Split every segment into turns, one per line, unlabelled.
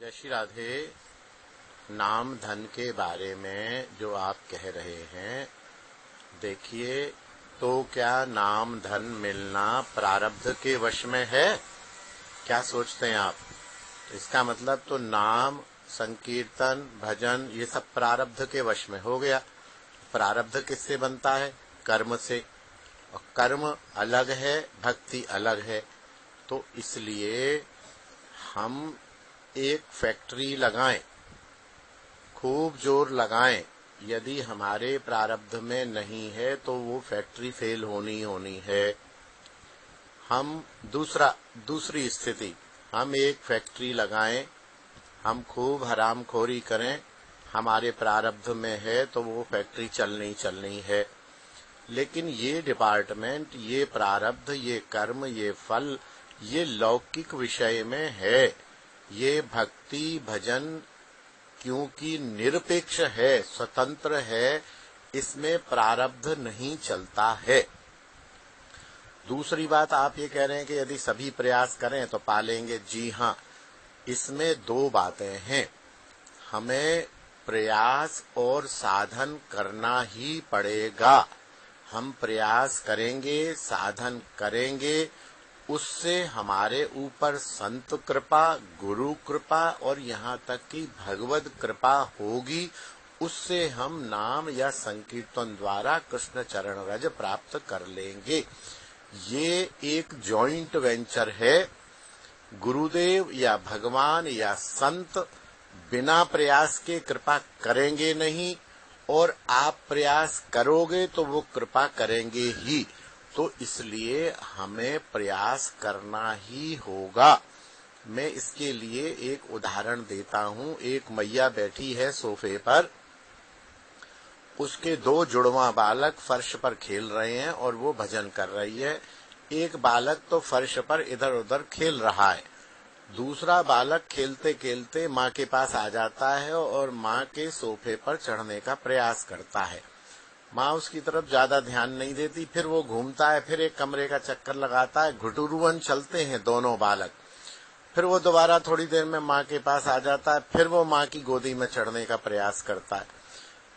जय श्री राधे। नाम धन के बारे में जो आप कह रहे हैं, देखिए, तो क्या नाम धन मिलना प्रारब्ध के वश में है? क्या सोचते हैं आप? इसका मतलब तो नाम, संकीर्तन, भजन ये सब प्रारब्ध के वश में हो गया। प्रारब्ध किससे बनता है? कर्म से। और कर्म अलग है, भक्ति अलग है। तो इसलिए हम एक फैक्ट्री लगाएं, खूब जोर लगाएं, यदि हमारे प्रारब्ध में नहीं है तो वो फैक्ट्री फेल होनी है। हम दूसरी स्थिति, हम एक फैक्ट्री लगाएं, हम खूब हरामखोरी करें, हमारे प्रारब्ध में है तो वो फैक्ट्री चलनी है। लेकिन ये डिपार्टमेंट, ये प्रारब्ध, ये कर्म, ये फल, ये लौकिक विषय में है। ये भक्ति भजन क्योंकि निरपेक्ष है, स्वतंत्र है, इसमें प्रारब्ध नहीं चलता है। दूसरी बात, आप ये कह रहे हैं कि यदि सभी प्रयास करें तो पालेंगे। जी हाँ, इसमें दो बातें हैं। हमें प्रयास और साधन करना ही पड़ेगा। हम प्रयास करेंगे, साधन करेंगे, उससे हमारे ऊपर संत कृपा, गुरु कृपा और यहाँ तक कि भगवत कृपा होगी। उससे हम नाम या संकीर्तन द्वारा कृष्ण चरण रज प्राप्त कर लेंगे। ये एक जॉइंट वेंचर है। गुरुदेव या भगवान या संत बिना प्रयास के कृपा करेंगे नहीं, और आप प्रयास करोगे तो वो कृपा करेंगे ही। तो इसलिए हमें प्रयास करना ही होगा। मैं इसके लिए एक उदाहरण देता हूँ। एक मैया बैठी है सोफे पर, उसके दो जुड़वा बालक फर्श पर खेल रहे हैं और वो भजन कर रही है। एक बालक तो फर्श पर इधर उधर खेल रहा है, दूसरा बालक खेलते खेलते माँ के पास आ जाता है और माँ के सोफे पर चढ़ने का प्रयास करता है। माँ उसकी तरफ ज्यादा ध्यान नहीं देती, फिर वो घूमता है, फिर एक कमरे का चक्कर लगाता है। घुटुरुवन चलते हैं दोनों बालक। फिर वो दोबारा थोड़ी देर में माँ के पास आ जाता है, फिर वो माँ की गोदी में चढ़ने का प्रयास करता है।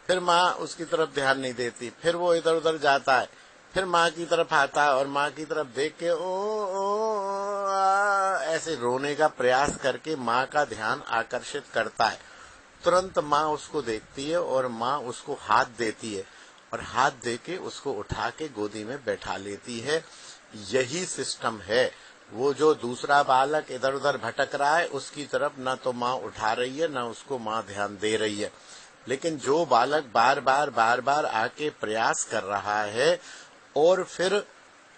फिर माँ उसकी तरफ ध्यान नहीं देती, फिर वो इधर उधर जाता है, फिर माँ की तरफ आता है और माँ की तरफ देख के ऐसे रोने का प्रयास करके माँ का ध्यान आकर्षित करता है। तुरंत माँ उसको देखती है और माँ उसको हाथ देती है और हाथ देके उसको उठा के गोदी में बैठा लेती है। यही सिस्टम है। वो जो दूसरा बालक इधर उधर भटक रहा है, उसकी तरफ न तो माँ उठा रही है, न उसको माँ ध्यान दे रही है। लेकिन जो बालक बार बार आके प्रयास कर रहा है और फिर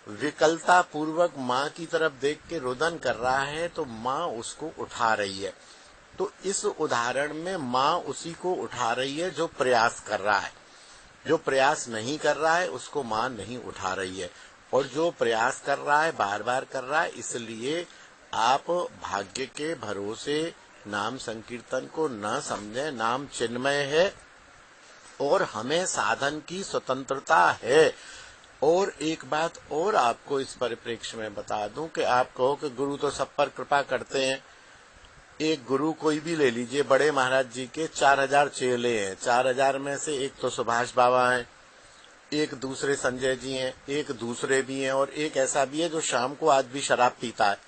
विकलता पूर्वक माँ की तरफ देख के रुदन कर रहा है, तो माँ उसको उठा रही है। तो इस उदाहरण में माँ उसी को उठा रही है जो प्रयास कर रहा है। जो प्रयास नहीं कर रहा है उसको माँ नहीं उठा रही है, और जो प्रयास कर रहा है, बार बार कर रहा है, इसलिए आप भाग्य के भरोसे नाम संकीर्तन को न समझें। नाम चिन्मय है और हमें साधन की स्वतंत्रता है। और एक बात और आपको इस परिप्रेक्ष्य में बता दूं कि आप कहो कि गुरु तो सब पर कृपा करते हैं। एक गुरु कोई भी ले लीजिए, बड़े महाराज जी के 4000 चेले हैं। 4000 में से एक तो सुभाष बाबा हैं, एक दूसरे संजय जी हैं, एक दूसरे भी हैं, और एक ऐसा भी है जो शाम को आज भी शराब पीता है।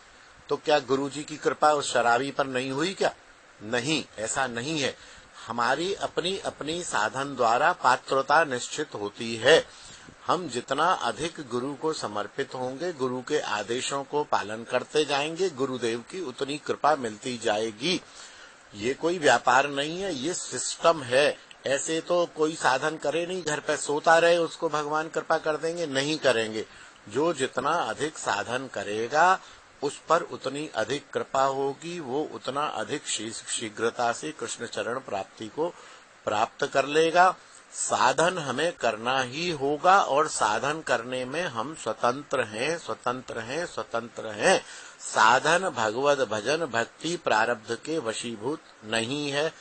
तो क्या गुरु जी की कृपा उस शराबी पर नहीं हुई क्या? नहीं, ऐसा नहीं है। हमारी अपनी अपनी साधन द्वारा पात्रता निश्चित होती है। हम जितना अधिक गुरु को समर्पित होंगे, गुरु के आदेशों को पालन करते जाएंगे, गुरुदेव की उतनी कृपा मिलती जाएगी। ये कोई व्यापार नहीं है, ये सिस्टम है। ऐसे तो कोई साधन करे नहीं, घर पे सोता रहे, उसको भगवान कृपा कर देंगे? नहीं करेंगे। जो जितना अधिक साधन करेगा उस पर उतनी अधिक कृपा होगी, वो उतना अधिक शीघ्रता से कृष्ण चरण प्राप्ति को प्राप्त कर लेगा। साधन हमें करना ही होगा, और साधन करने में हम स्वतंत्र हैं। साधन भगवत भजन भक्ति प्रारब्ध के वशीभूत नहीं है।